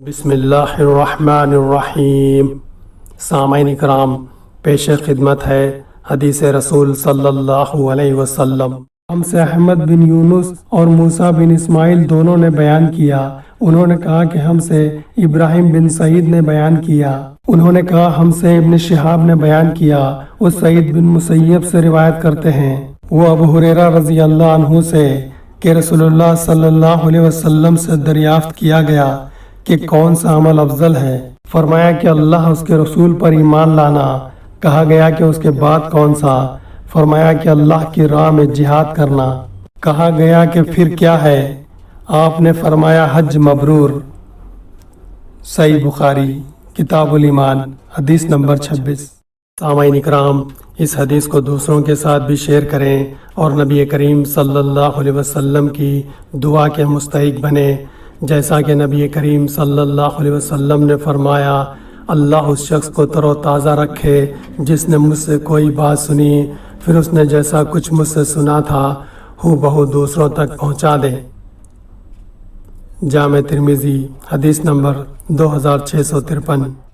بسم اللہ الرحمن الرحیم۔ سامعین اکرام، پیش خدمت ہے حدیث رسول صلی اللہ علیہ وسلم۔ ہم سے احمد بن یونس اور موسیٰ بن اسماعیل دونوں نے بیان کیا۔ انہوں نے کہا کہ ہم سے ابراہیم بن سعید نے بیان کیا۔ انہوں نے کہا ہم سے ابن شہاب نے بیان کیا۔ وہ سعید بن مسیب سے روایت کرتے ہیں، وہ ابو ہریرہ رضی اللہ عنہ سے کہ رسول اللہ صلی اللہ علیہ وسلم سے دریافت کیا گیا کہ کون سا عمل افضل ہے؟ فرمایا کہ اللہ اس کے رسول پر ایمان لانا۔ کہا گیا کہ اس کے بعد کون سا؟ فرمایا کہ اللہ کی راہ میں جہاد کرنا۔ کہا گیا کہ پھر کیا ہے؟ آپ نے فرمایا حج مبرور۔ صحیح بخاری کتاب الایمان حدیث نمبر 26۔ سامعین اکرام، اس حدیث کو دوسروں کے ساتھ بھی شیئر کریں اور نبی کریم صلی اللہ علیہ وسلم کی دعا کے مستحق بنیں، جیسا کہ نبی کریم صلی اللہ علیہ وسلم نے فرمایا، اللہ اس شخص کو تر و تازہ رکھے جس نے مجھ سے کوئی بات سنی، پھر اس نے جیسا کچھ مجھ سے سنا تھا ہو بہو دوسروں تک پہنچا دے۔ جامع ترمذی حدیث نمبر 2653۔